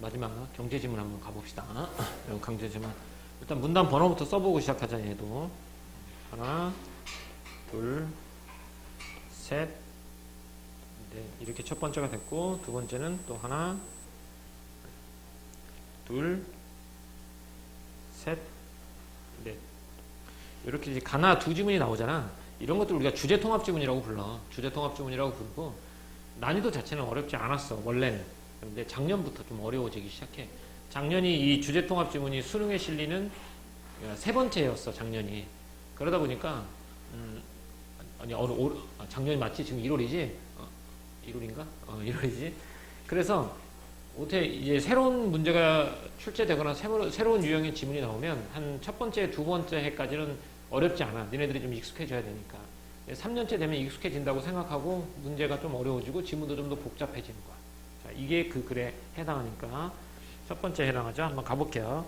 마지막 경제지문 한번 가봅시다. 이런 강제지문. 일단 문단 번호부터 써보고 시작하자. 얘도 하나, 둘, 셋, 넷. 이렇게 첫 번째가 됐고, 두 번째는 또 하나, 둘, 셋, 넷. 이렇게 이제 가나 두 지문이 나오잖아. 이런 것들 우리가 주제통합지문이라고 불러. 주제통합지문이라고 부르고, 난이도 자체는 어렵지 않았어, 원래는. 근데 작년부터 좀 어려워지기 시작해. 작년이 이 주제통합지문이 수능에 실리는 세 번째였어, 작년이. 그러다 보니까, 작년이 맞지? 지금 1월이지? 1월인가? 1월이지? 그래서, 어떻게 이제 새로운 문제가 출제되거나 새로운 유형의 지문이 나오면 한 첫 번째, 두 번째 해까지는 어렵지 않아. 니네들이 좀 익숙해져야 되니까. 3년째 되면 익숙해진다고 생각하고 문제가 좀 어려워지고 지문도 좀 더 복잡해지는 거야. 자, 이게 그 글에 해당하니까 첫 번째 해당하죠. 한번 가볼게요.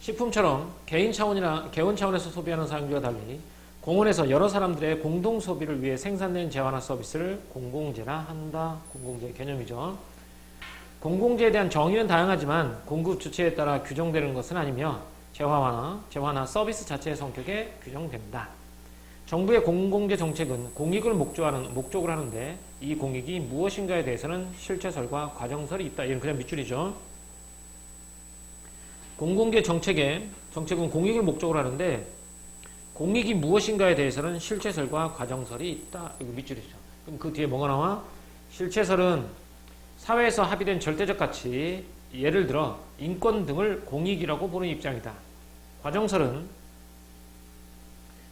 식품처럼 개인 차원이나 개원 차원에서 소비하는 사용주와 달리 공원에서 여러 사람들의 공동 소비를 위해 생산된 재화나 서비스를 공공재라 한다. 공공재 개념이죠. 공공재에 대한 정의는 다양하지만 공급 주체에 따라 규정되는 것은 아니며 재화나 서비스 자체의 성격에 규정된다. 정부의 공공재 정책은 공익을 목적으로 하는데 이 공익이 무엇인가에 대해서는 실체설과 과정설이 있다. 이건 그냥 밑줄이죠. 공공재 정책은 공익을 목적으로 하는데 공익이 무엇인가에 대해서는 실체설과 과정설이 있다. 이거 밑줄이죠. 그럼 그 뒤에 뭐가 나와? 실체설은 사회에서 합의된 절대적 가치, 예를 들어 인권 등을 공익이라고 보는 입장이다. 과정설은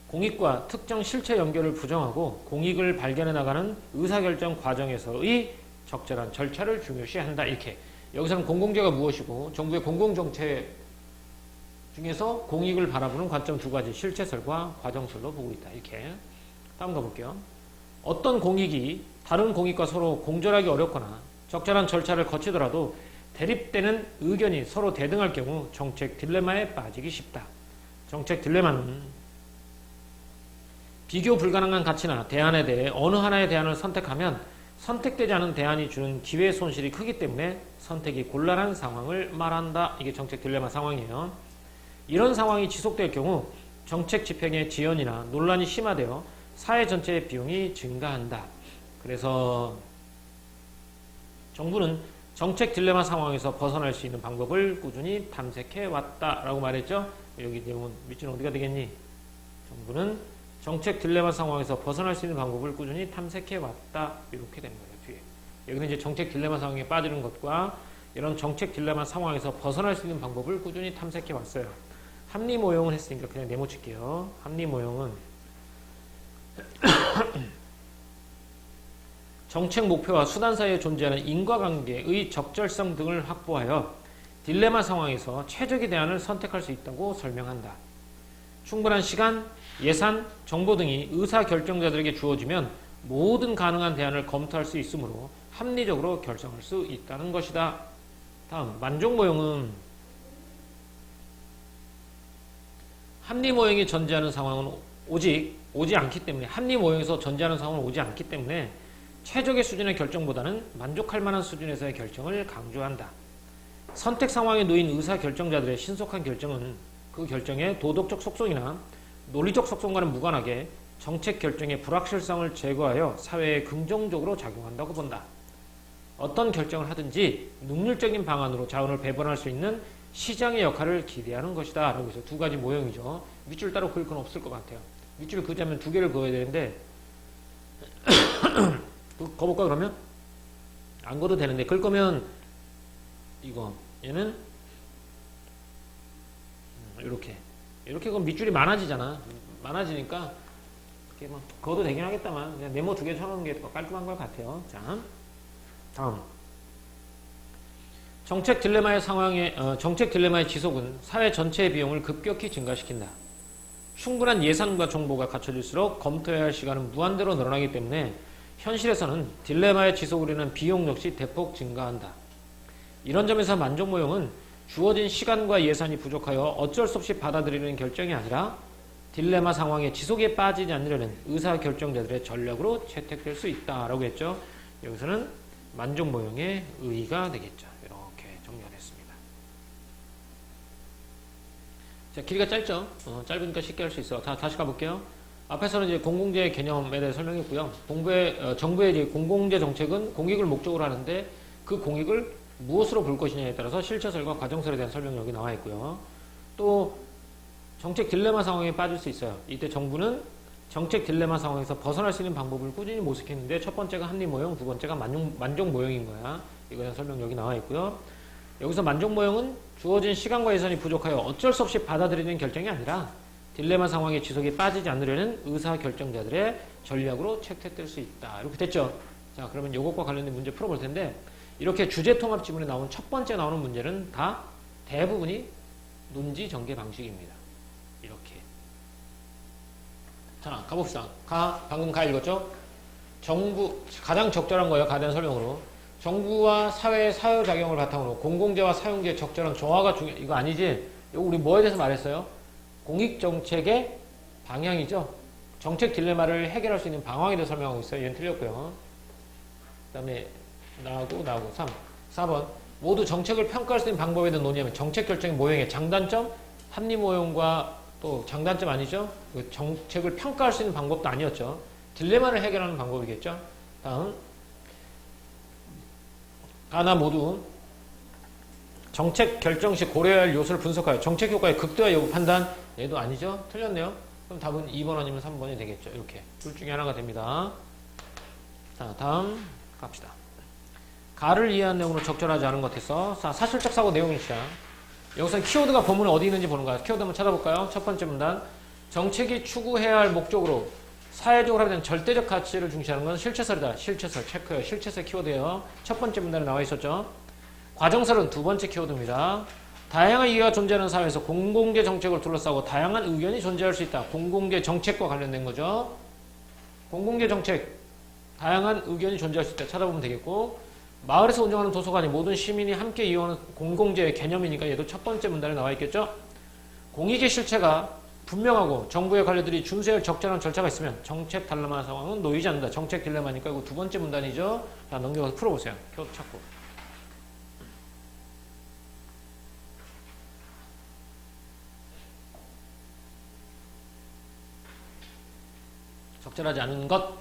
공익과 특정 실체 연결을 부정하고 공익을 발견해 나가는 의사결정 과정에서의 적절한 절차를 중요시한다. 이렇게. 여기서는 공공재가 무엇이고 정부의 공공정책 중에서 공익을 바라보는 관점 두 가지, 실체설과 과정설로 보고 있다. 이렇게. 다음 가볼게요. 어떤 공익이 다른 공익과 서로 공존하기 어렵거나 적절한 절차를 거치더라도 대립되는 의견이 서로 대등할 경우 정책 딜레마에 빠지기 쉽다. 정책 딜레마는 비교 불가능한 가치나 대안에 대해 어느 하나의 대안을 선택하면 선택되지 않은 대안이 주는 기회 손실이 크기 때문에 선택이 곤란한 상황을 말한다. 이게 정책 딜레마 상황이에요. 이런 상황이 지속될 경우 정책 집행의 지연이나 논란이 심화되어 사회 전체의 비용이 증가한다. 그래서 정부는 정책 딜레마 상황에서 벗어날 수 있는 방법을 꾸준히 탐색해 왔다라고 말했죠. 여기 내용은 밑줄은 어디가 되겠니? 정부는 정책 딜레마 상황에서 벗어날 수 있는 방법을 꾸준히 탐색해 왔다. 이렇게 된 거예요, 뒤에. 여기는 이제 정책 딜레마 상황에 빠지는 것과 이런 정책 딜레마 상황에서 벗어날 수 있는 방법을 꾸준히 탐색해 왔어요. 합리 모형을 했으니까 그냥 네모칠게요. 합리 모형은 정책 목표와 수단 사이에 존재하는 인과관계의 적절성 등을 확보하여 딜레마 상황에서 최적의 대안을 선택할 수 있다고 설명한다. 충분한 시간, 예산, 정보 등이 의사결정자들에게 주어지면 모든 가능한 대안을 검토할 수 있으므로 합리적으로 결정할 수 있다는 것이다. 다음, 만족모형은 합리모형이 전제하는 상황은 오지 않기 때문에, 합리모형에서 전제하는 상황은 오지 않기 때문에 최적의 수준의 결정보다는 만족할 만한 수준에서의 결정을 강조한다. 선택 상황에 놓인 의사결정자들의 신속한 결정은 그 결정의 도덕적 속성이나 논리적 속성과는 무관하게 정책 결정의 불확실성을 제거하여 사회에 긍정적으로 작용한다고 본다. 어떤 결정을 하든지 능률적인 방안으로 자원을 배분할 수 있는 시장의 역할을 기대하는 것이다. 라고 해서 두 가지 모형이죠. 밑줄 따로 그을 건 없을 것 같아요. 밑줄을 그자면 두 개를 그어야 되는데 그어볼까 그러면? 안 그어도 되는데 그럴 거면 이거 얘는 이렇게 그럼 밑줄이 많아지잖아. 많아지니까 이렇게 뭐 그어도 되긴 하겠다만 그냥 네모 두 개 쳐놓는 게 더 깔끔한 것 같아요. 자, 다음 정책 딜레마의 지속은 사회 전체의 비용을 급격히 증가시킨다. 충분한 예산과 정보가 갖춰질수록 검토해야 할 시간은 무한대로 늘어나기 때문에 현실에서는 딜레마의 지속으로 인한 비용 역시 대폭 증가한다. 이런 점에서 만족모형은 주어진 시간과 예산이 부족하여 어쩔 수 없이 받아들이는 결정이 아니라 딜레마 상황의 지속에 빠지지 않으려는 의사결정자들의 전략으로 채택될 수 있다라고 했죠. 여기서는 만족 모형의 의의가 되겠죠. 이렇게 정리가 됐습니다. 자, 길이가 짧죠? 짧으니까 쉽게 할 수 있어. 다시 가볼게요. 앞에서는 이제 공공재 개념에 대해 설명했고요. 정부의 이제 공공재 정책은 공익을 목적으로 하는데 그 공익을 무엇으로 볼 것이냐에 따라서 실체설과 과정설에 대한 설명이 여기 나와 있고요. 또 정책 딜레마 상황에 빠질 수 있어요. 이때 정부는 정책 딜레마 상황에서 벗어날 수 있는 방법을 꾸준히 모색했는데 첫 번째가 합리 모형, 두 번째가 만족 모형인 거야. 이거에 대한 설명 여기 나와 있고요. 여기서 만족 모형은 주어진 시간과 예산이 부족하여 어쩔 수 없이 받아들이는 결정이 아니라 딜레마 상황의 지속에 빠지지 않으려는 의사결정자들의 전략으로 채택될 수 있다. 이렇게 됐죠? 자, 그러면 이것과 관련된 문제 풀어볼 텐데 이렇게 주제통합 지문에 나온 첫 번째 나오는 문제는 다 대부분이 논지 전개 방식입니다. 이렇게. 자, 가봅시다. 방금 읽었죠? 정부, 가장 적절한 거예요. 가된 설명으로. 정부와 사회의 사회작용을 바탕으로 공공재와 사용재의 적절한 조화가 이거 아니지? 이거 우리 뭐에 대해서 말했어요? 공익정책의 방향이죠. 정책 딜레마를 해결할 수 있는 방향에 대해서 설명하고 있어요. 얘는 틀렸고요. 그 다음에 나오고 4번 모두 정책을 평가할 수 있는 방법에 대한 논의하면 정책 결정의 모형의 장단점, 합리 모형과 또 장단점 아니죠? 그 정책을 평가할 수 있는 방법도 아니었죠. 딜레마를 해결하는 방법이겠죠. 다음 하나 모두 정책 결정 시 고려해야 할 요소를 분석하여 정책 효과의 극대화 여부 판단. 얘도 아니죠? 틀렸네요. 그럼 답은 2번 아니면 3번이 되겠죠. 이렇게 둘 중에 하나가 됩니다. 자, 다음 갑시다. 가를 이해한 내용으로 적절하지 않은 것 같아서 사실적 사고 내용이 시작. 여기서 키워드가 본문에 어디 있는지 보는 거야. 키워드 한번 찾아볼까요? 첫 번째 문단. 정책이 추구해야 할 목적으로 사회적으로 하면 절대적 가치를 중시하는 건 실체설이다. 실체설 체크요. 실체설 키워드예요. 첫 번째 문단에 나와 있었죠. 과정설은 두 번째 키워드입니다. 다양한 이해가 존재하는 사회에서 공공재 정책을 둘러싸고 다양한 의견이 존재할 수 있다. 공공재 정책과 관련된 거죠. 공공재 정책, 다양한 의견이 존재할 수 있다. 찾아보면 되겠고, 마을에서 운영하는 도서관이 모든 시민이 함께 이용하는 공공재의 개념이니까 얘도 첫 번째 문단에 나와 있겠죠. 공익의 실체가 분명하고 정부의 관료들이 준수해야 할 적절한 절차가 있으면 정책 딜레마 상황은 놓이지 않는다. 정책 딜레마니까 이거 두 번째 문단이죠. 자, 넘겨가서 풀어보세요. 키워드 찾고. 적절하지 않은 것.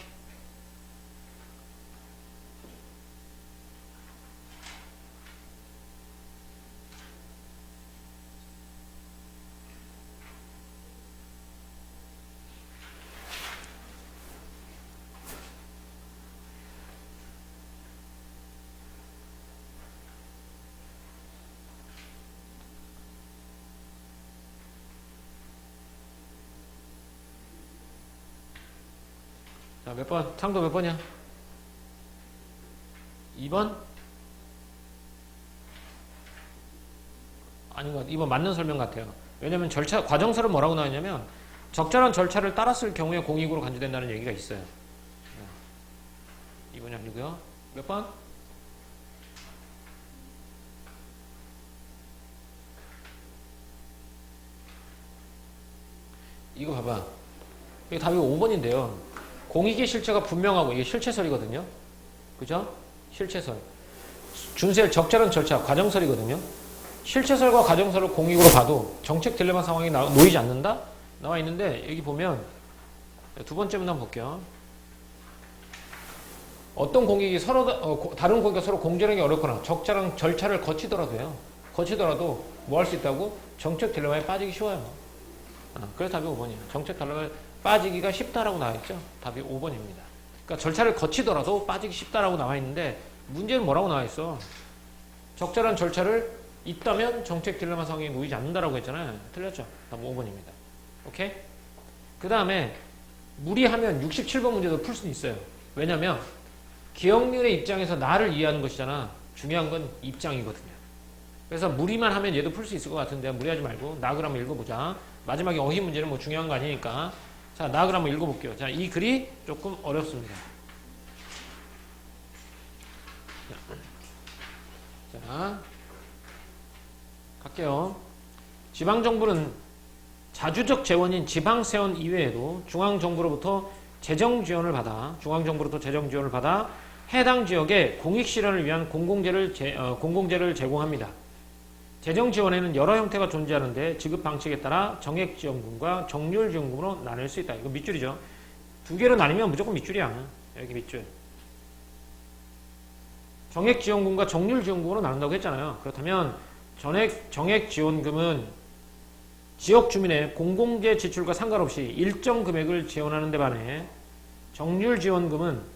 자, 몇 번? 상도 몇 번이야? 2번? 아닌 것 같아요. 2번 맞는 설명 같아요. 왜냐면 과정설은 뭐라고 나왔냐면 적절한 절차를 따랐을 경우에 공익으로 간주된다는 얘기가 있어요. 2번이 아니고요. 몇 번? 이거 봐봐. 이게 답이 5번인데요. 공익의 실체가 분명하고 이게 실체설이거든요. 그죠? 실체설. 준수할 적절한 절차, 과정설이거든요. 실체설과 과정설을 공익으로 봐도 정책 딜레마 상황이 놓이지 않는다? 나와 있는데 여기 보면 두 번째 문단 볼게요. 어떤 공익이 다른 공익과 서로 공존하기 어렵거나 적절한 절차를 거치더라도 뭐 할 수 있다고? 정책 딜레마에 빠지기 쉬워요. 그래서 답이 5번이에요. 정책 딜레마에 빠지기가 쉽다라고 나와 있죠. 답이 5번입니다. 그러니까 절차를 거치더라도 빠지기 쉽다라고 나와 있는데 문제는 뭐라고 나와 있어? 적절한 절차를 있다면 정책 딜레마 상황에 놓이지 않는다라고 했잖아요. 틀렸죠? 답 5번입니다. 오케이? 그 다음에 무리하면 67번 문제도 풀 수는 있어요. 왜냐면 기억률의 입장에서 나를 이해하는 것이잖아. 중요한 건 입장이거든요. 그래서 무리만 하면 얘도 풀 수 있을 것 같은데 무리하지 말고 낙을 한번 읽어보자. 마지막에 어휘 문제는 뭐 중요한 거 아니니까. 자, 낙을 한번 읽어볼게요. 자, 이 글이 조금 어렵습니다. 자, 갈게요. 지방정부는 자주적 재원인 지방세원 이외에도 중앙정부로부터 재정 지원을 받아 해당 지역에 공익 실현을 위한 공공재를 제공합니다. 재정 지원에는 여러 형태가 존재하는데 지급 방식에 따라 정액 지원금과 정률 지원금으로 나눌 수 있다. 이거 밑줄이죠. 두 개로 나뉘면 무조건 밑줄이야. 여기 밑줄. 정액 지원금과 정률 지원금으로 나눈다고 했잖아요. 그렇다면 정액 지원금은 지역 주민의 공공재 지출과 상관없이 일정 금액을 지원하는 데 반해 정률 지원금은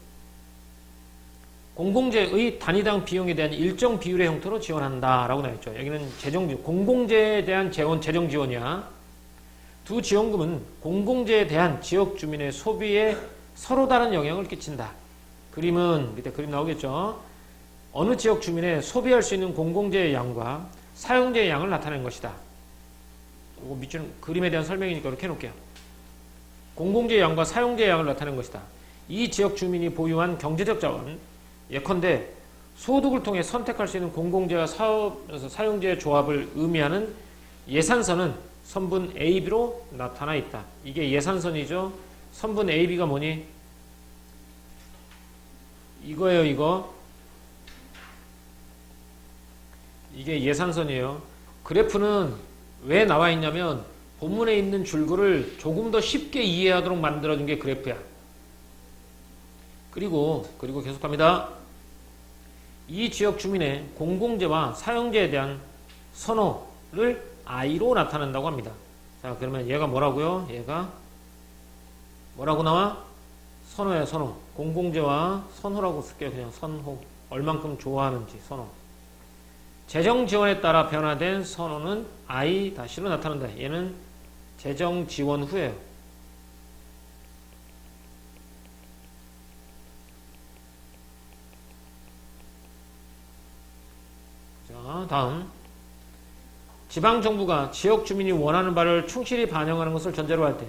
공공재의 단위당 비용에 대한 일정 비율의 형태로 지원한다라고 나와있죠. 여기는 공공재에 대한 재정 지원이야. 두 지원금은 공공재에 대한 지역 주민의 소비에 서로 다른 영향을 끼친다. 그림은 밑에 그림 나오겠죠. 어느 지역 주민의 소비할 수 있는 공공재의 양과 사용재의 양을 나타내는 것이다. 이거 밑줄 그림에 대한 설명이니까 이렇게 해놓을게요. 공공재의 양과 사용재의 양을 나타내는 것이다. 이 지역 주민이 보유한 경제적 자원, 예컨대 소득을 통해 선택할 수 있는 공공재와 사용재의 조합을 의미하는 예산선은 선분 AB로 나타나 있다. 이게 예산선이죠. 선분 AB가 뭐니? 이거예요, 이거. 이게 예산선이에요. 그래프는 왜 나와 있냐면 본문에 있는 줄글을 조금 더 쉽게 이해하도록 만들어준 게 그래프야. 그리고 계속합니다. 이 지역 주민의 공공재와 사용재에 대한 선호를 I로 나타낸다고 합니다. 자, 그러면 얘가 뭐라고요? 얘가 뭐라고 나와? 선호야, 선호. 공공재와 선호라고 쓸게요. 그냥 선호. 얼만큼 좋아하는지, 선호. 재정 지원에 따라 변화된 선호는 I-로 나타난다. 얘는 재정 지원 후예요. 자, 다음. 지방정부가 지역 주민이 원하는 바를 충실히 반영하는 것을 전제로 할 때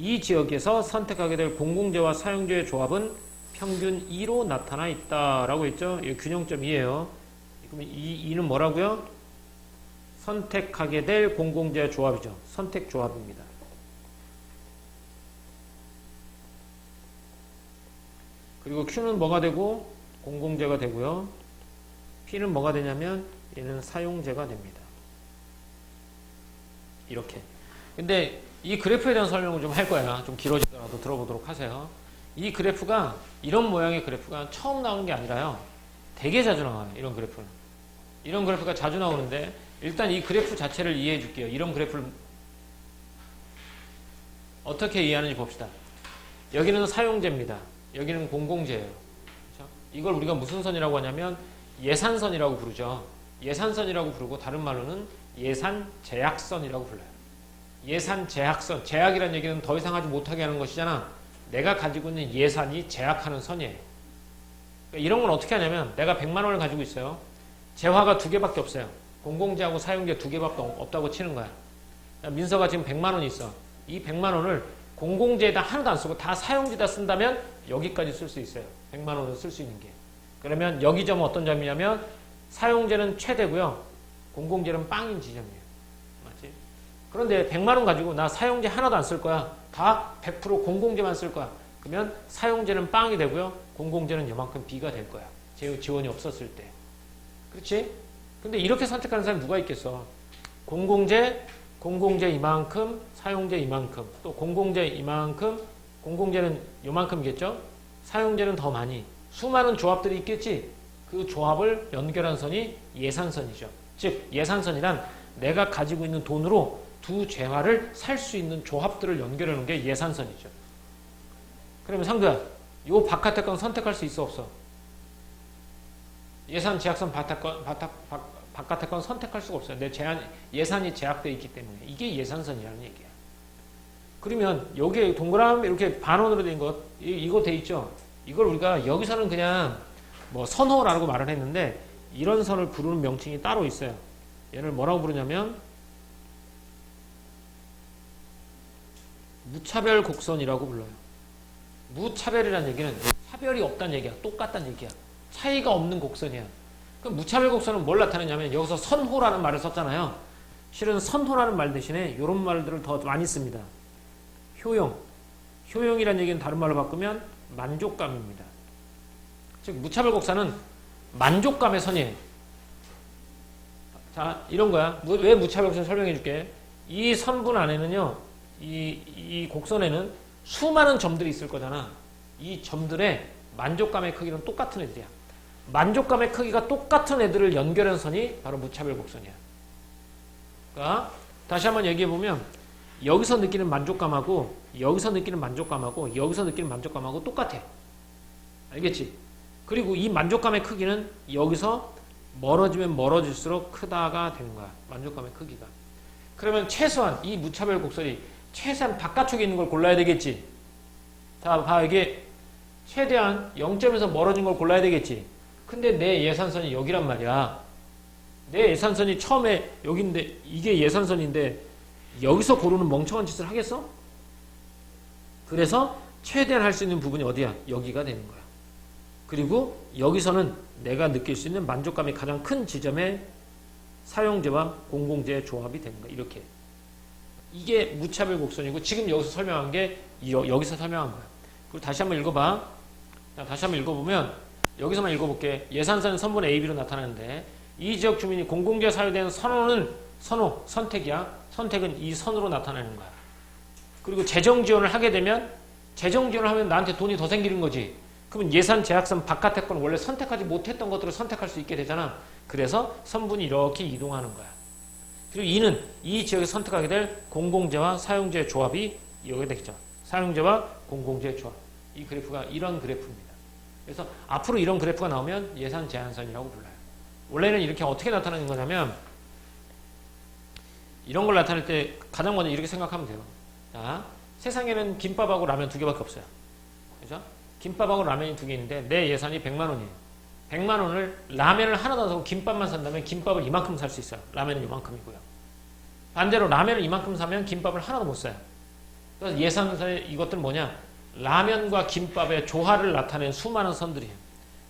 이 지역에서 선택하게 될 공공재와 사용재의 조합은 평균 2로 나타나 있다라고 했죠. 이 균형점 2예요. 그럼 이 2는 뭐라고요? 선택하게 될 공공재 조합이죠. 선택 조합입니다. 그리고 Q는 뭐가 되고 공공재가 되고요. P는 뭐가 되냐면 얘는 사용재가 됩니다. 이렇게. 근데 이 그래프에 대한 설명을 좀 할 거야. 좀 길어지더라도 들어보도록 하세요. 이 그래프가 이런 모양의 그래프가 처음 나오는 게 아니라요. 되게 자주 나와요. 이런 그래프는. 이런 그래프가 자주 나오는데 일단 이 그래프 자체를 이해해 줄게요. 이런 그래프를 어떻게 이해하는지 봅시다. 여기는 사용재입니다. 여기는 공공재예요. 그렇죠? 이걸 우리가 무슨 선이라고 하냐면 예산선이라고 부르죠. 예산선이라고 부르고 다른 말로는 예산제약선이라고 불러요. 예산제약선. 제약이라는 얘기는 더 이상 하지 못하게 하는 것이잖아. 내가 가지고 있는 예산이 제약하는 선이에요. 그러니까 이런 건 어떻게 하냐면 내가 100만 원을 가지고 있어요. 재화가 2개밖에 없어요. 공공재하고 사용재 2개밖에 없다고 치는 거야. 민서가 지금 100만 원이 있어. 이 100만 원을 공공재에다 하나도 안 쓰고 다 사용재에다 쓴다면 여기까지 쓸 수 있어요. 100만 원을 쓸 수 있는 게. 그러면 여기 점은 어떤 점이냐면 사용재는 최대고요. 공공재는 빵인 지점이에요. 맞지? 그런데 100만 원 가지고 나 사용재 하나도 안 쓸 거야. 다 100% 공공재만 쓸 거야. 그러면 사용재는 빵이 되고요. 공공재는 요만큼 B가 될 거야. 지원이 없었을 때. 그렇지? 근데 이렇게 선택하는 사람이 누가 있겠어? 공공재 이만큼, 사용재 이만큼, 또 공공재 이만큼, 공공재는 요만큼이겠죠? 사용재는 더 많이. 수많은 조합들이 있겠지? 그 조합을 연결한 선이 예산선이죠. 즉 예산선이란 내가 가지고 있는 돈으로 두 재화를 살 수 있는 조합들을 연결해 놓은 게 예산선이죠. 그러면 상두야, 요 바깥의 건 선택할 수 있어 없어? 예산 제약선 바깥의 건 선택할 수가 없어요. 내 예산이 제약되어 있기 때문에. 이게 예산선이라는 얘기야. 그러면 여기에 동그라미 이렇게 반원으로 된 것, 이거 돼 있죠? 이걸 우리가 여기서는 그냥 뭐 선호라고 말을 했는데 이런 선을 부르는 명칭이 따로 있어요. 얘를 뭐라고 부르냐면 무차별 곡선이라고 불러요. 무차별이라는 얘기는 차별이 없다는 얘기야. 똑같다는 얘기야. 차이가 없는 곡선이야. 그럼 무차별 곡선은 뭘 나타내냐면 여기서 선호라는 말을 썼잖아요. 실은 선호라는 말 대신에 이런 말들을 더 많이 씁니다. 효용이라는 얘기는 다른 말로 바꾸면 만족감입니다. 즉 무차별 곡선은 만족감의 선이에요. 자, 이런 거야. 왜 무차별 곡선 설명해 줄게. 이 선분 안에는요, 이 곡선에는 수많은 점들이 있을 거잖아. 이 점들의 만족감의 크기는 똑같은 애들이야. 만족감의 크기가 똑같은 애들을 연결한 선이 바로 무차별 곡선이야. 그러니까 다시 한번 얘기해 보면 여기서 느끼는 만족감하고 여기서 느끼는 만족감하고 여기서 느끼는 만족감하고 똑같아. 알겠지? 그리고 이 만족감의 크기는 여기서 멀어지면 멀어질수록 크다가 되는 거야. 만족감의 크기가. 그러면 최소한 이 무차별 곡선이 최소한 바깥쪽에 있는 걸 골라야 되겠지. 자, 봐. 이게 최대한 0점에서 멀어진 걸 골라야 되겠지. 근데 내 예산선이 여기란 말이야. 내 예산선이 처음에 여기인데 이게 예산선인데 여기서 고르는 멍청한 짓을 하겠어? 그래서 최대한 할 수 있는 부분이 어디야? 여기가 되는 거야. 그리고 여기서는 내가 느낄 수 있는 만족감이 가장 큰 지점에 사용제와 공공재의 조합이 되는 거야. 이렇게. 이게 무차별 곡선이고 지금 여기서 설명한 게 여기서 설명한 거야. 그리고 다시 한번 읽어봐. 자, 다시 한번 읽어보면 여기서만 읽어볼게. 예산선은 선분 AB로 나타나는데 이 지역 주민이 공공재 사유되는 선택이야. 선택은 이 선으로 나타나는 거야. 그리고 재정 지원을 하게 되면 재정 지원을 하면 나한테 돈이 더 생기는 거지. 그러면 예산 제약선 바깥의 건 원래 선택하지 못했던 것들을 선택할 수 있게 되잖아. 그래서 선분이 이렇게 이동하는 거야. 그리고 이는 이 지역에 선택하게 될 공공재와 사용재의 조합이 여기가 되겠죠. 사용재와 공공재의 조합. 이 그래프가 이런 그래프입니다. 그래서 앞으로 이런 그래프가 나오면 예산 제한선이라고 불러요. 원래는 이렇게 어떻게 나타나는 거냐면 이런 걸 나타낼 때 가장 먼저 이렇게 생각하면 돼요. 자, 세상에는 김밥하고 라면 두 개밖에 없어요. 그죠? 김밥하고 라면이 두 개 있는데 내 예산이 100만 원이에요. 100만 원을 라면을 하나도 안 사고 김밥만 산다면 김밥을 이만큼 살 수 있어요. 라면은 이만큼이고요. 반대로 라면을 이만큼 사면 김밥을 하나도 못 사요. 그래서 예산선의 이것들은 뭐냐? 라면과 김밥의 조화를 나타낸 수많은 선들이에요.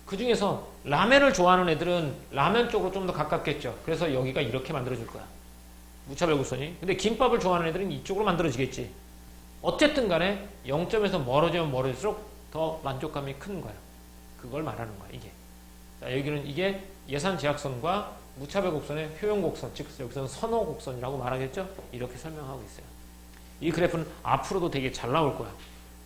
그 중에서 라면을 좋아하는 애들은 라면 쪽으로 좀 더 가깝겠죠. 그래서 여기가 이렇게 만들어질 거야. 무차별 곡선이. 근데 김밥을 좋아하는 애들은 이쪽으로 만들어지겠지. 어쨌든 간에 0점에서 멀어지면 멀어질수록 더 만족감이 큰 거야. 그걸 말하는 거야, 이게. 자, 여기는 이게 예산 제약선과 무차별 곡선의 효용 곡선, 즉 여기서는 선호 곡선이라고 말하겠죠? 이렇게 설명하고 있어요. 이 그래프는 앞으로도 되게 잘 나올 거야.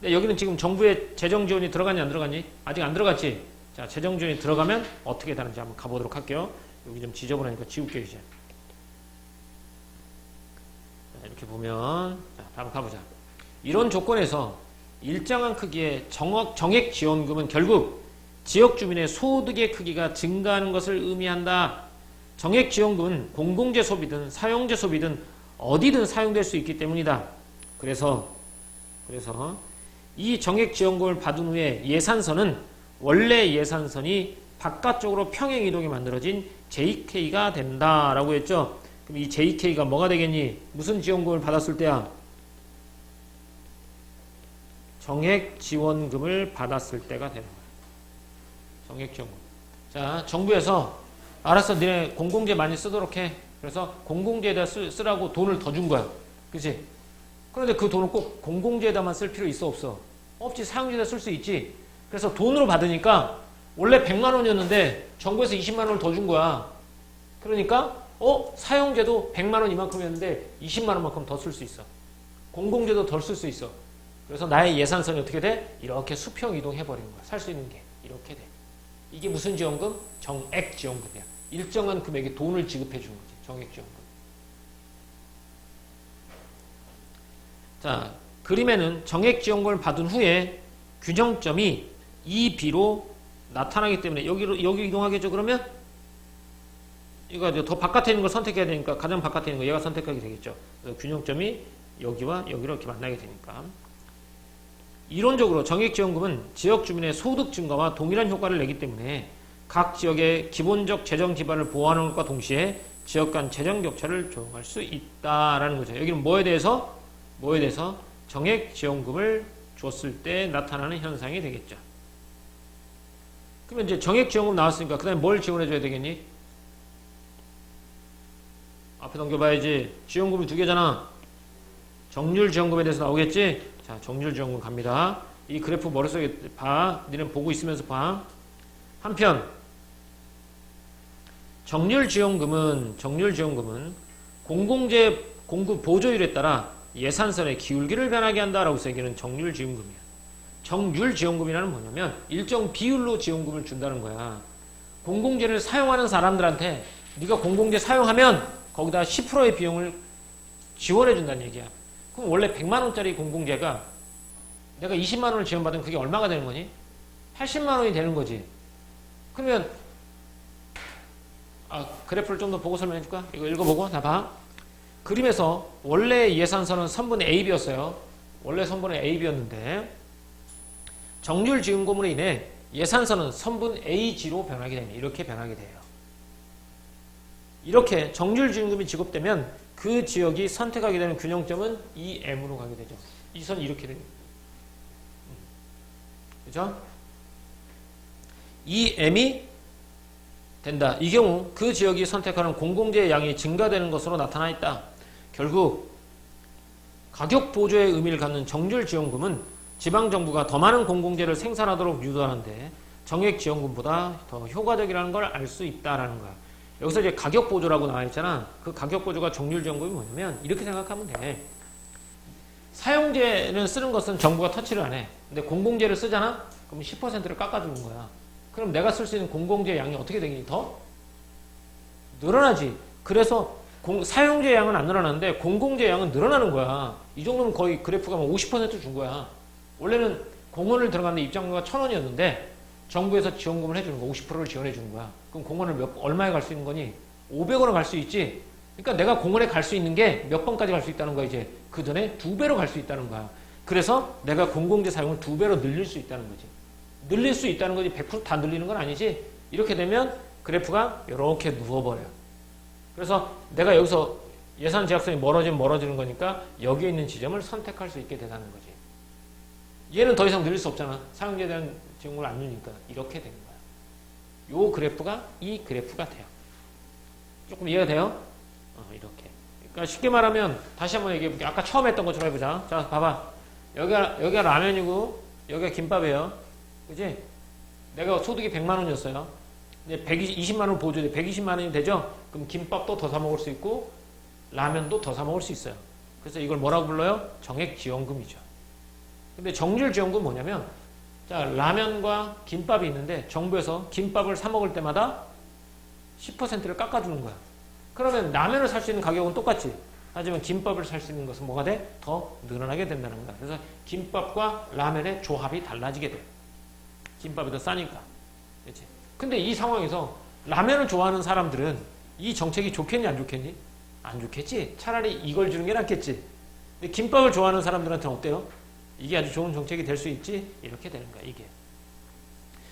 근데 여기는 지금 정부의 재정 지원이 들어갔니 안 들어갔니? 아직 안 들어갔지? 자, 재정 지원이 들어가면 어떻게 되는지 한번 가보도록 할게요. 여기 좀 지저분하니까 지울게요, 이제. 자, 이렇게 보면, 자, 한번 가보자. 이런 조건에서 일정한 크기의 정액 지원금은 결국 지역 주민의 소득의 크기가 증가하는 것을 의미한다. 정액 지원금은 공공재 소비든 사용재 소비든 어디든 사용될 수 있기 때문이다. 그래서 이 정액 지원금을 받은 후에 예산선은 원래 예산선이 바깥쪽으로 평행 이동이 만들어진 JK가 된다라고 했죠. 그럼 이 JK가 뭐가 되겠니? 무슨 지원금을 받았을 때야? 정액 지원금을 받았을 때가 되는 거야. 정액 지원금. 자, 정부에서 알았어, 니네 공공재 많이 쓰도록 해. 그래서 공공재에다 쓰라고 돈을 더 준 거야. 그치? 그런데 그 돈을 꼭 공공재에다만 쓸 필요 있어 없어? 없지. 사용재에다 쓸 수 있지. 그래서 돈으로 받으니까 원래 100만 원이었는데 정부에서 20만 원을 더 준 거야. 그러니까 사용재도 100만 원 이만큼이었는데 20만 원만큼 더 쓸 수 있어. 공공재도 덜 쓸 수 있어. 그래서 나의 예산선이 어떻게 돼? 이렇게 수평 이동해버리는 거야. 살 수 있는 게 이렇게 돼. 이게 무슨 지원금? 정액 지원금이야. 일정한 금액의 돈을 지급해 주는 거지. 정액 지원금. 자, 그림에는 정액 지원금을 받은 후에 규정점이 이 B로 나타나기 때문에 여기 이동하겠죠. 그러면 이거 더 바깥에 있는 걸 선택해야 되니까 가장 바깥에 있는 거 얘가 선택하게 되겠죠. 그래서 균형점이 여기와 여기로 이렇게 만나게 되니까. 이론적으로 정액지원금은 지역 주민의 소득 증가와 동일한 효과를 내기 때문에 각 지역의 기본적 재정 기반을 보호하는 것과 동시에 지역 간 재정 격차를 조정할 수 있다라는 거죠. 여기는 뭐에 대해서 정액지원금을 줬을 때 나타나는 현상이 되겠죠. 그러면 이제 정액지원금 나왔으니까 그 다음에 뭘 지원해줘야 되겠니? 앞에 넘겨봐야지. 지원금이 두 개잖아. 정률 지원금에 대해서 나오겠지? 자, 정률 지원금 갑니다. 이 그래프 머릿속에 봐. 니네 보고 있으면서 봐. 한편 정률지원금은 공공재 공급 보조율에 따라 예산선의 기울기를 변하게 한다라고 해서 여기는 정률지원금이야. 정률지원금이라는 뭐냐면 일정 비율로 지원금을 준다는 거야. 공공재를 사용하는 사람들한테 네가 공공재 사용하면 거기다 10%의 비용을 지원해 준다는 얘기야. 그럼 원래 100만 원짜리 공공재가 내가 20만 원을 지원받으면 그게 얼마가 되는 거니? 80만 원이 되는 거지. 그러면 그래프를 좀 더 보고 설명해 줄까? 이거 읽어보고 다 봐. 그림에서 원래 예산선은 선분의 AB였어요. 원래 선분의 AB였는데 정률지원금으로 인해 예산선은 선분 AG로 변하게 됩니다. 이렇게 변하게 돼요. 이렇게 정률지원금이 지급되면 그 지역이 선택하게 되는 균형점은 EM으로 가게 되죠. 이 선이 이렇게 됩니다. 그죠? EM이 된다. 이 경우 그 지역이 선택하는 공공재의 양이 증가되는 것으로 나타나 있다. 결국 가격 보조의 의미를 갖는 정률지원금은 지방정부가 더 많은 공공재를 생산하도록 유도하는데 정액지원금보다 더 효과적이라는 걸 알 수 있다라는 거야. 여기서 이제 가격 보조라고 나와 있잖아. 그 가격 보조가 정률지원금이 뭐냐면 이렇게 생각하면 돼. 사용재는 쓰는 것은 정부가 터치를 안 해. 근데 공공재를 쓰잖아? 그럼 10%를 깎아주는 거야. 그럼 내가 쓸 수 있는 공공재 양이 어떻게 되겠니? 더 늘어나지. 그래서 사용재 양은 안 늘어나는데 공공재 양은 늘어나는 거야. 이 정도면 거의 그래프가 50% 준 거야. 원래는 공원을 들어갔는데 입장료가 1,000원이었는데 정부에서 지원금을 해주는 거 50%를 지원해 주는 거야. 그럼 공원을 얼마에 갈 수 있는 거니? 500원을 갈 수 있지. 그러니까 내가 공원에 갈 수 있는 게 몇 번까지 갈 수 있다는 거야. 이제 그 전에 2배로 갈 수 있다는 거야. 그래서 내가 공공재 사용을 2배로 늘릴 수 있다는 거지. 늘릴 수 있다는 거지 100% 다 늘리는 건 아니지. 이렇게 되면 그래프가 이렇게 누워버려요. 그래서 내가 여기서 예산 제약선이 멀어지는 거니까 여기에 있는 지점을 선택할 수 있게 되는 거지. 얘는 더 이상 늘릴 수 없잖아. 사용자에 대한 지원금을 안 늘리니까 이렇게 되는 거야. 요 그래프가 이 그래프가 돼요. 조금 이해가 돼요? 이렇게. 그러니까 쉽게 말하면 다시 한번 얘기해 볼게요. 아까 처음 했던 것처럼 해보자. 자, 봐봐. 여기가 라면이고 여기가 김밥이에요. 그지? 내가 소득이 100만 원이었어요. 근데 20만 원 보조돼. 120만 원이 되죠? 그럼 김밥도 더 사 먹을 수 있고 라면도 더 사 먹을 수 있어요. 그래서 이걸 뭐라고 불러요? 정액지원금이죠. 근데 정률지원금은 뭐냐면 자, 라면과 김밥이 있는데 정부에서 김밥을 사 먹을 때마다 10%를 깎아주는 거야. 그러면 라면을 살 수 있는 가격은 똑같지. 하지만 김밥을 살 수 있는 것은 뭐가 돼? 더 늘어나게 된다는 거야. 그래서 김밥과 라면의 조합이 달라지게 돼. 김밥이 더 싸니까. 그렇지? 근데 이 상황에서 라면을 좋아하는 사람들은 이 정책이 좋겠니 안 좋겠니? 안 좋겠지. 차라리 이걸 주는 게 낫겠지. 근데 김밥을 좋아하는 사람들한테는 어때요? 이게 아주 좋은 정책이 될 수 있지? 이렇게 되는 거야, 이게.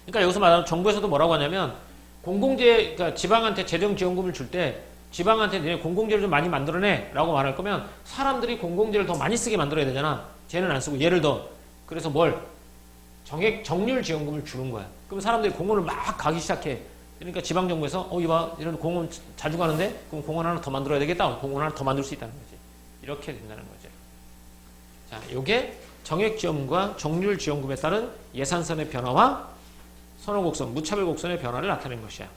그러니까 여기서 말하는 정부에서도 뭐라고 하냐면 공공재, 그러니까 지방한테 재정지원금을 줄 때 지방한테 내 공공재를 좀 많이 만들어내 라고 말할 거면 사람들이 공공재를 더 많이 쓰게 만들어야 되잖아. 쟤는 안 쓰고 얘를 더. 그래서 뭘? 정률지원금을 주는 거야. 그럼 사람들이 공원을 막 가기 시작해. 그러니까 지방정부에서 이봐 이런 공원 자주 가는데 그럼 공원 하나 더 만들어야 되겠다. 공원 하나 더 만들 수 있다는 거지. 이렇게 된다는 거죠. 자, 요게 정액지원금과 정률지원금에 따른 예산선의 변화와 선호곡선, 무차별 곡선의 변화를 나타낸 것이야.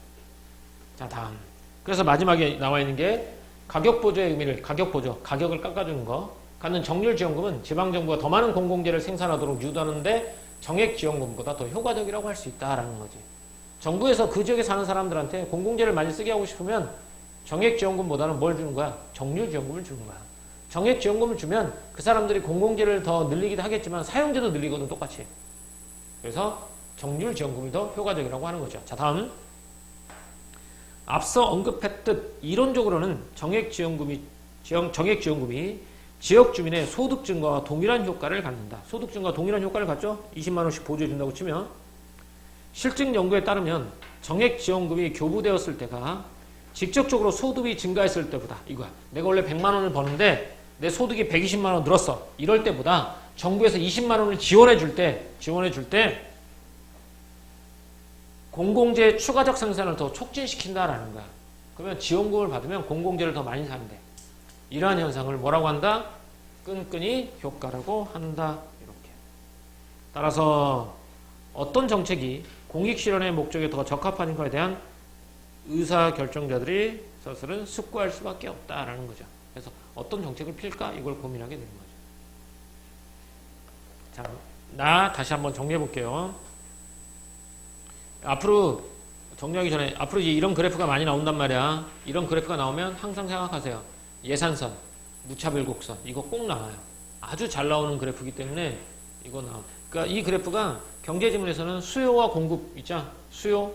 자, 다음. 그래서 마지막에 나와 있는 게 가격보조의 의미를, 가격보조, 가격을 깎아주는 거. 갖는 정률지원금은 지방정부가 더 많은 공공재를 생산하도록 유도하는데 정액지원금보다 더 효과적이라고 할 수 있다라는 거지. 정부에서 그 지역에 사는 사람들한테 공공재를 많이 쓰게 하고 싶으면 정액지원금보다는 뭘 주는 거야? 정률지원금을 주는 거야. 정액지원금을 주면 그 사람들이 공공재를 더 늘리기도 하겠지만 사용재도 늘리거든, 똑같이. 그래서 정률지원금이 더 효과적이라고 하는 거죠. 자, 다음. 앞서 언급했듯 이론적으로는 정액지원금이 지역 주민의 소득 증가와 동일한 효과를 갖는다. 소득 증가와 동일한 효과를 갖죠? 20만 원씩 보조해 준다고 치면. 실증 연구에 따르면 정액지원금이 교부되었을 때가 직접적으로 소득이 증가했을 때보다 이거야. 내가 원래 100만 원을 버는데 내 소득이 120만 원 늘었어. 이럴 때보다 정부에서 20만 원을 지원해 줄 때 공공재 추가적 생산을 더 촉진시킨다라는 거야. 그러면 지원금을 받으면 공공재를 더 많이 사는데 이러한 현상을 뭐라고 한다? 끈끈이 효과라고 한다. 이렇게. 따라서 어떤 정책이 공익실현의 목적에 더 적합한 것에 대한 의사결정자들이 서서는 숙고할 수밖에 없다라는 거죠. 그래서 어떤 정책을 필까 이걸 고민하게 되는 거죠. 자, 나 다시 한번 정리해 볼게요. 앞으로 정리하기 전에 앞으로 이제 이런 그래프가 많이 나온단 말이야. 이런 그래프가 나오면 항상 생각하세요. 예산선, 무차별 곡선 이거 꼭 나와요. 아주 잘 나오는 그래프이기 때문에 이거 나와. 그러니까 이 그래프가 경제지문에서는 수요와 공급 있죠. 수요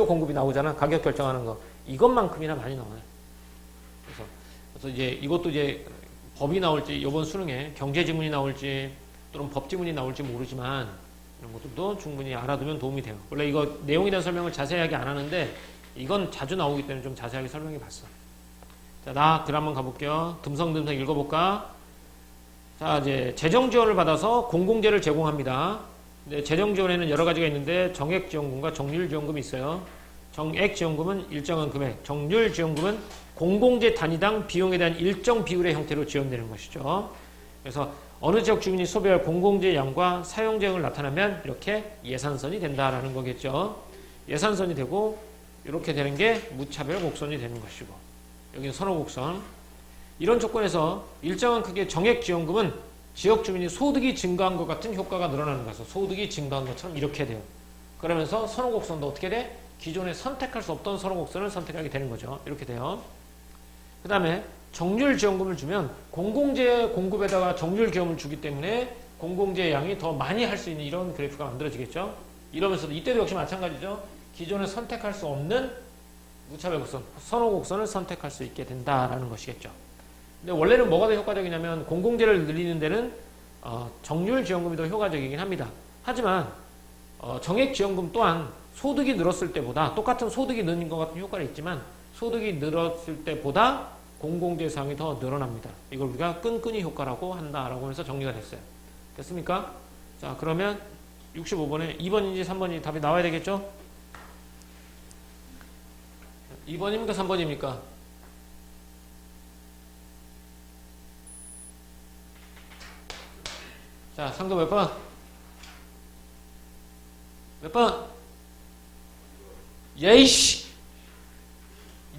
공급이 나오잖아. 가격 결정하는 거 이것만큼이나 많이 나와요. 그래서 이제 이것도 이제 법이 나올지 이번 수능에 경제지문이 나올지 또는 법지문이 나올지 모르지만 이런 것들도 충분히 알아두면 도움이 돼요. 원래 이거 내용에 대한 설명을 자세하게 안 하는데 이건 자주 나오기 때문에 좀 자세하게 설명해 봤어. 자, 나 글 한번 가볼게요. 듬성듬성 읽어볼까? 자, 이제 재정 지원을 받아서 공공재를 제공합니다. 근데 재정 지원에는 여러 가지가 있는데 정액 지원금과 정률 지원금이 있어요. 정액 지원금은 일정한 금액, 정률 지원금은 공공재 단위당 비용에 대한 일정 비율의 형태로 지원되는 것이죠. 그래서 어느 지역 주민이 소비할 공공재 양과 사용 재형을 나타내면 이렇게 예산선이 된다라는 거겠죠. 예산선이 되고 이렇게 되는 게 무차별 곡선이 되는 것이고 여기는 선호곡선. 이런 조건에서 일정한 크기의 정액 지원금은 지역 주민이 소득이 증가한 것 같은 효과가 늘어나는 거라서 소득이 증가한 것처럼 이렇게 돼요. 그러면서 선호곡선도 어떻게 돼? 기존에 선택할 수 없던 선호곡선을 선택하게 되는 거죠. 이렇게 돼요. 그 다음에 정률 지원금을 주면 공공재 공급에다가 정률 기여금을 주기 때문에 공공재 양이 더 많이 할 수 있는 이런 그래프가 만들어지겠죠. 이러면서도 이때도 역시 마찬가지죠. 기존에 선택할 수 없는 무차별 곡선, 선호곡선을 선택할 수 있게 된다라는 것이겠죠. 근데 원래는 뭐가 더 효과적이냐면 공공재를 늘리는 데는 정률 지원금이 더 효과적이긴 합니다. 하지만 정액 지원금 또한 소득이 늘었을 때보다 똑같은 소득이 느는 것 같은 효과는 있지만 소득이 늘었을 때보다 공공재 사용이 더 늘어납니다. 이걸 우리가 끈끈이 효과라고 한다라고 하면서 정리가 됐어요. 됐습니까? 자, 그러면 65번에 2번인지 3번인지 답이 나와야 되겠죠? 2번입니까? 3번입니까? 자, 상도 몇 번? 몇 번? 예이씨!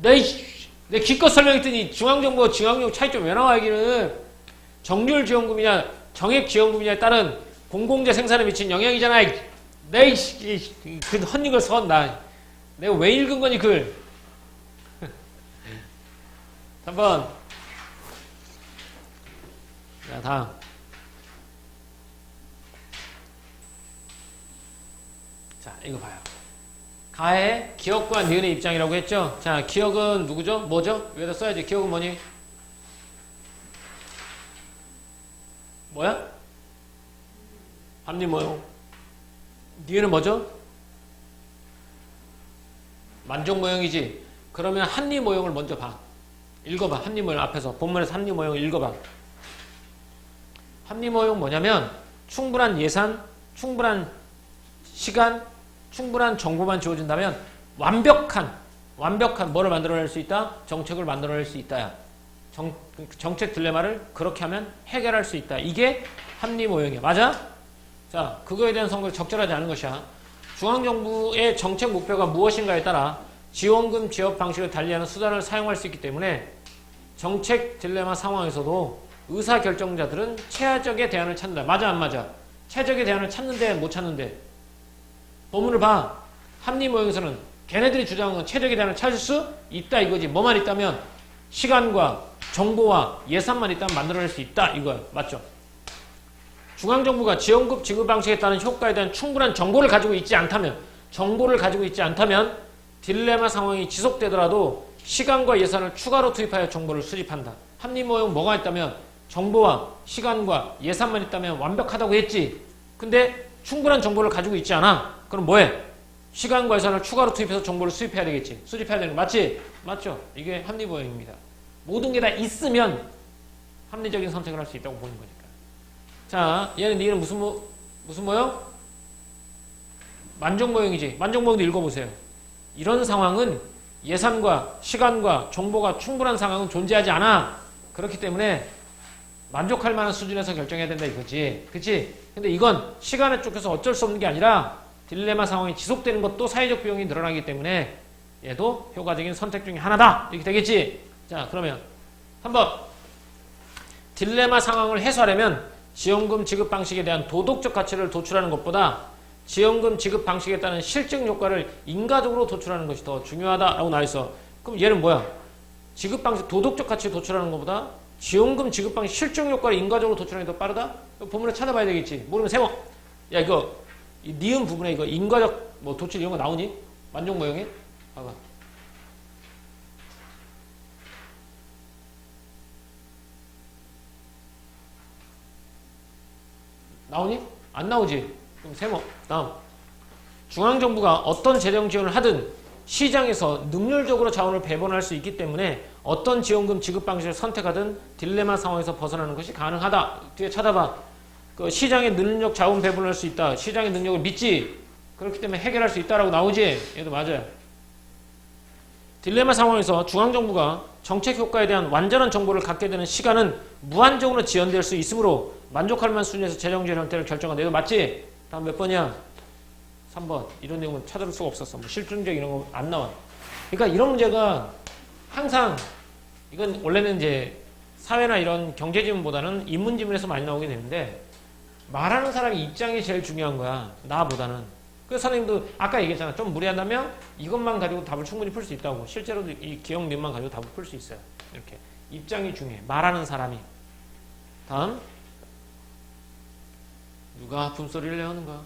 내 기껏 설명했더니 중앙정부와 중앙용 차이점 왜 나와, 여기는? 정률 지원금이냐, 정액 지원금이냐에 따른 공공재 생산에 미친 영향이잖아. 그 헛는 걸 써온다. 내가 왜 읽은 거니, 글? 3번. 자, 다음. 자, 이거 봐요. 가의 기억과 니은의 입장이라고 했죠? 자, 기억은 누구죠? 뭐죠? 여기다 써야지. 기억은 뭐니? 뭐야? 합리모형. 니은은 뭐죠? 만족모형이지. 그러면 합리모형을 먼저 봐. 읽어봐. 합리모형 앞에서. 본문에서 합리모형을 읽어봐. 합리모형 뭐냐면 충분한 예산, 충분한 시간, 충분한 정보만 주어진다면 완벽한 뭐를 만들어낼 수 있다? 정책을 만들어낼 수 있다. 정책 딜레마를 그렇게 하면 해결할 수 있다. 이게 합리모형이야. 맞아? 자, 그거에 대한 선거를 적절하지 않은 것이야. 중앙정부의 정책 목표가 무엇인가에 따라 지원금 지역 방식을 달리하는 수단을 사용할 수 있기 때문에 정책 딜레마 상황에서도 의사결정자들은 최적의 대안을 찾는다. 맞아 안 맞아? 최적의 대안을 찾는데 못 찾는데. 본문을 봐. 합리모형에서는 걔네들이 주장한 건 최적의 대안을 찾을 수 있다 이거지. 뭐만 있다면 시간과 정보와 예산만 있다면 만들어낼 수 있다 이거야. 맞죠? 중앙정부가 지원금 지급 방식에 따른 효과에 대한 충분한 정보를 가지고 있지 않다면 딜레마 상황이 지속되더라도 시간과 예산을 추가로 투입하여 정보를 수집한다. 합리모형 뭐가 있다면 정보와 시간과 예산만 있다면 완벽하다고 했지. 근데 충분한 정보를 가지고 있지 않아. 그럼 뭐해? 시간과 예산을 추가로 투입해서 정보를 수집해야 되겠지. 수집해야 되는 거 맞지? 맞죠? 이게 합리모형입니다. 모든 게 다 있으면 합리적인 선택을 할 수 있다고 보는 거니까. 자, 얘는 무슨 모형? 만족모형이지. 만족모형도 읽어보세요. 이런 상황은 예산과 시간과 정보가 충분한 상황은 존재하지 않아. 그렇기 때문에 만족할 만한 수준에서 결정해야 된다 이거지. 그치? 근데 이건 시간에 쫓겨서 어쩔 수 없는 게 아니라 딜레마 상황이 지속되는 것도 사회적 비용이 늘어나기 때문에 얘도 효과적인 선택 중에 하나다. 이렇게 되겠지? 자, 그러면 3번. 딜레마 상황을 해소하려면 지원금 지급 방식에 대한 도덕적 가치를 도출하는 것보다 지원금 지급 방식에 따른 실증 효과를 인과적으로 도출하는 것이 더 중요하다라고 나와 있어. 그럼 얘는 뭐야? 지급 방식 도덕적 가치 도출하는 것보다 지원금 지급 방식 실증 효과를 인과적으로 도출하는 게 더 빠르다? 본문에 찾아봐야 되겠지. 모르면 세모. 야, 이거 이 니은 부분에 이거 인과적 뭐 도출 이런 거 나오니? 만족 모형에? 봐봐. 나오니? 안 나오지? 그럼 세모. 다음. 중앙정부가 어떤 재정 지원을 하든 시장에서 능률적으로 자원을 배분할 수 있기 때문에 어떤 지원금 지급 방식을 선택하든 딜레마 상황에서 벗어나는 것이 가능하다. 뒤에 찾아봐. 그 시장의 능력 자원 배분할 수 있다. 시장의 능력을 믿지. 그렇기 때문에 해결할 수 있다라고 나오지. 얘도 맞아요. 딜레마 상황에서 중앙정부가 정책 효과에 대한 완전한 정보를 갖게 되는 시간은 무한정으로 지연될 수 있으므로 만족할 만한 수준에서 재정 지원 형태를 결정한다. 얘도 맞지? 다음 몇 번이야? 3번. 이런 내용은 찾아볼 수가 없었어. 뭐 실증적 이런 거 안 나와. 그러니까 이런 문제가 항상 이건 원래는 이제 사회나 이런 경제지문보다는 인문지문에서 많이 나오게 되는데 말하는 사람의 입장이 제일 중요한 거야. 나보다는. 그래서 선생님도 아까 얘기했잖아. 좀 무리한다면 이것만 가지고 답을 충분히 풀 수 있다고. 실제로도 이 기억 내용만 가지고 답을 풀 수 있어요. 이렇게. 입장이 중요해. 말하는 사람이. 다음. 누가 품소리를 내오는 거야?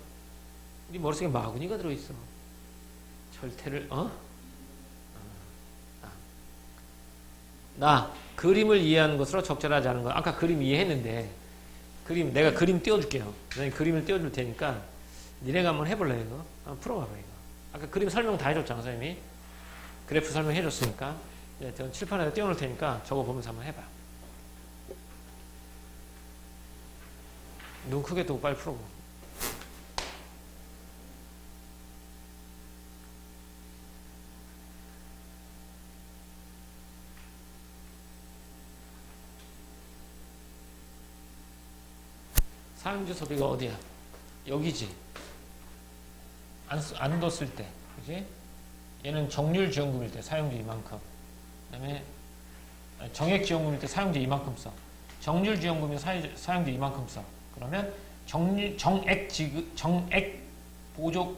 네 머릿속에 마구니가 들어있어. 절대를 나 그림을 이해하는 것으로 적절하지 않은 거. 아까 그림 이해했는데 내가 그림 띄워줄게요. 그림을 띄워줄 테니까 니네가 한번 해볼래 이거? 한번 풀어봐봐 이거. 아까 그림 설명 다 해줬잖아 선생님이. 그래프 설명해줬으니까 이제 칠판에다 띄워놓을 테니까 저거 보면서 한번 해봐. 눈 크게 뜨고 빨리 풀어보. 사용자 소비가 어디야? 여기지. 안 뒀을 때. 그지? 얘는 정률 지원금일 때 사용자 이만큼. 그 다음에 정액 지원금일 때 사용자 이만큼 써. 정률 지원금이 사용자 이만큼 써. 그러면 정액 보조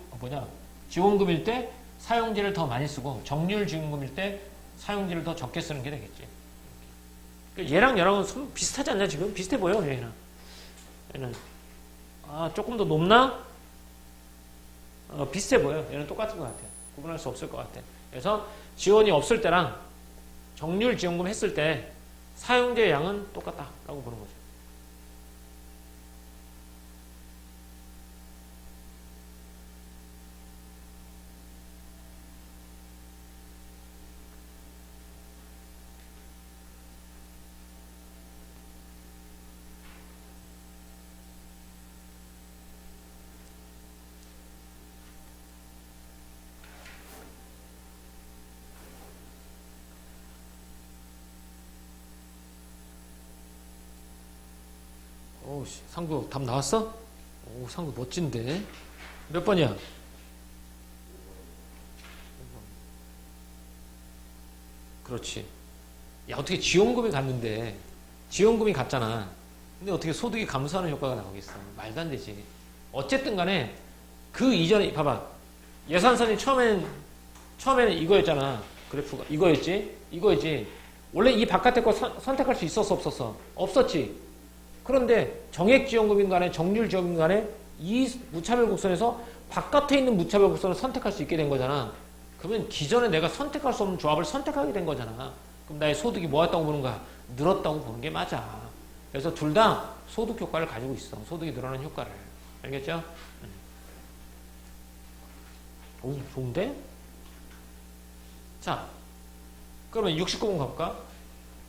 지원금일 때 사용자를 더 많이 쓰고 정률 지원금일 때 사용자를 더 적게 쓰는 게 되겠지. 그러니까 얘랑 얘랑은 비슷하지 않냐 지금? 비슷해 보여 얘는. 얘는 조금 더 높나? 비슷해 보여. 얘는 똑같은 것 같아. 구분할 수 없을 것 같아. 그래서 지원이 없을 때랑 정률 지원금 했을 때 사용자의 양은 똑같다라고 보는 거죠. 상구 답 나왔어? 오, 상구 멋진데. 몇 번이야? 그렇지. 야, 어떻게 지원금이 갔는데, 지원금이 갔잖아. 근데 어떻게 소득이 감소하는 효과가 나오겠어? 말도 안 되지. 어쨌든 간에, 그 이전에, 봐봐. 예산선이 처음에는 이거였잖아. 그래프가. 이거였지. 원래 이 바깥에 거 선택할 수 있었어, 없었어? 없었지. 그런데 정액지원금인 간에 정률지원금인 간에 이 무차별 곡선에서 바깥에 있는 무차별 곡선을 선택할 수 있게 된 거잖아. 그러면 기존에 내가 선택할 수 없는 조합을 선택하게 된 거잖아. 그럼 나의 소득이 뭐였다고 보는 거야? 늘었다고 보는 게 맞아. 그래서 둘 다 소득 효과를 가지고 있어. 소득이 늘어나는 효과를. 알겠죠? 오, 좋은데? 자, 그러면 69번 가볼까?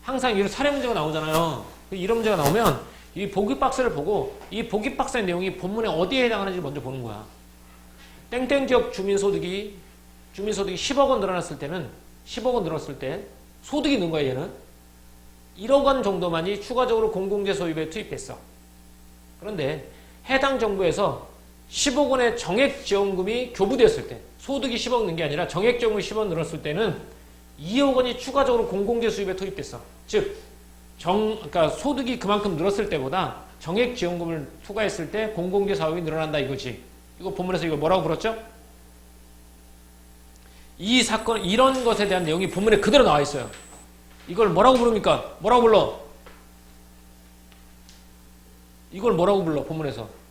항상 이런 사례 문제가 나오잖아요. 이런 문제가 나오면 이 보기 박스를 보고 이 보기 박스의 내용이 본문에 어디에 해당하는지 먼저 보는 거야. 땡땡 지역 주민소득이 10억 원 늘어났을 때는 10억 원 늘었을 때 소득이 는 거야 얘는. 1억 원 정도만이 추가적으로 공공재 소유비에 투입됐어. 그런데 해당 정부에서 10억 원의 정액지원금이 교부되었을 때, 소득이 10억 는 게 아니라 정액지원금이 10억 늘었을 때는 2억 원이 추가적으로 공공재 수입에 투입됐어. 즉, 그러니까 소득이 그만큼 늘었을 때보다 정액지원금을 투과했을 때 공공재 사업이 늘어난다 이거지. 이거 본문에서 이거 뭐라고 불렀죠? 이 사건, 이런 것에 대한 내용이 본문에 그대로 나와 있어요. 이걸 뭐라고 부릅니까? 뭐라고 불러? 이걸 뭐라고 불러? 본문에서.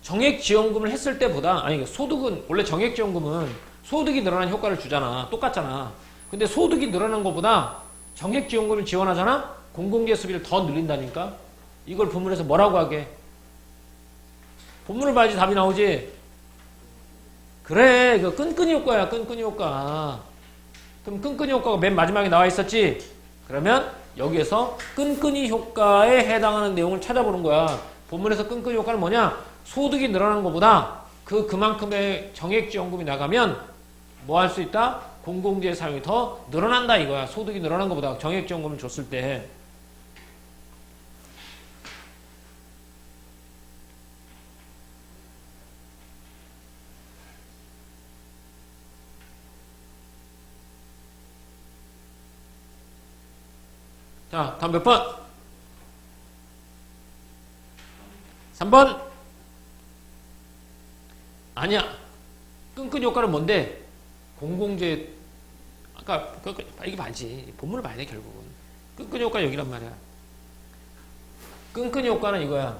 정액지원금을 했을 때보다, 아니, 소득은, 원래 정액지원금은 소득이 늘어나는 효과를 주잖아. 똑같잖아. 근데 소득이 늘어난 것보다 정액지원금을 지원하잖아? 공공재 수비를 더 늘린다니까? 이걸 본문에서 뭐라고 하게? 본문을 봐야지 답이 나오지? 그래, 그 끈끈이 효과야, 끈끈이 효과. 그럼 끈끈이 효과가 맨 마지막에 나와 있었지? 그러면 여기에서 끈끈이 효과에 해당하는 내용을 찾아보는 거야. 본문에서 끈끈이 효과는 뭐냐? 소득이 늘어나는 것보다 그만큼의 정액지원금이 나가면 뭐 할 수 있다? 공공재 사용이 더 늘어난다 이거야. 소득이 늘어난 것보다 정액지원금을 줬을 때. 자, 다음 몇 번? 3번? 아니야. 끈끈이 효과는 뭔데? 공공재, 아까, 이게 맞지. 본문을 봐야 돼, 결국은. 끈끈이 효과 여기란 말이야. 끈끈이 효과는 이거야.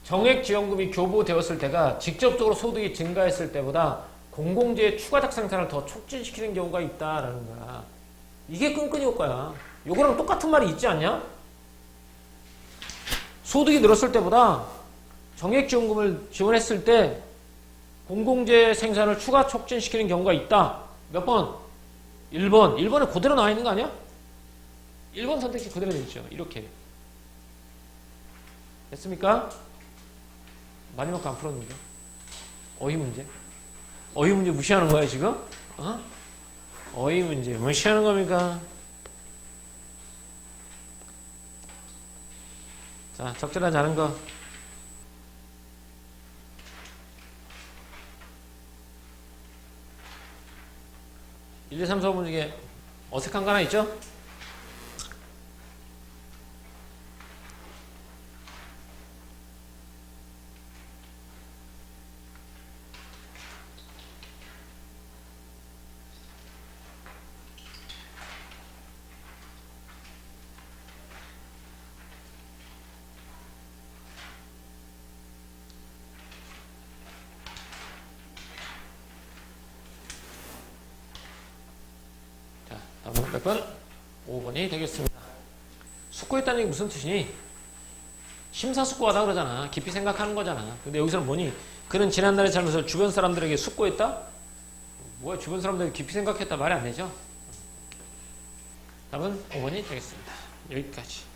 정액지원금이 교부되었을 때가 직접적으로 소득이 증가했을 때보다 공공재의 추가적 생산을 더 촉진시키는 경우가 있다라는 거야. 이게 끈끈이 효과야. 요거랑 똑같은 말이 있지 않냐? 소득이 늘었을 때보다 정액지원금을 지원했을 때 공공재 생산을 추가 촉진시키는 경우가 있다. 몇 번? 1번. 1번에 그대로 나와 있는 거 아니야? 1번 선택지 그대로 되어 있죠. 이렇게. 됐습니까? 마지막 거 안 풀었는데. 어휘 문제. 어휘 문제 무시하는 거야, 지금? 어? 어휘 문제 무시하는 겁니까? 자, 적절하지 않은 거. 1, 2, 3, 4번 중에 어색한 거 하나 있죠? 다음은 몇 번? 5번이 되겠습니다. 숙고했다는 게 무슨 뜻이니? 심사숙고하다 그러잖아. 깊이 생각하는 거잖아. 근데 여기서는 뭐니? 그는 지난날의 삶에서 주변 사람들에게 숙고했다? 뭐야, 주변 사람들에게 깊이 생각했다 말이 안 되죠? 답은 5번이 되겠습니다. 여기까지.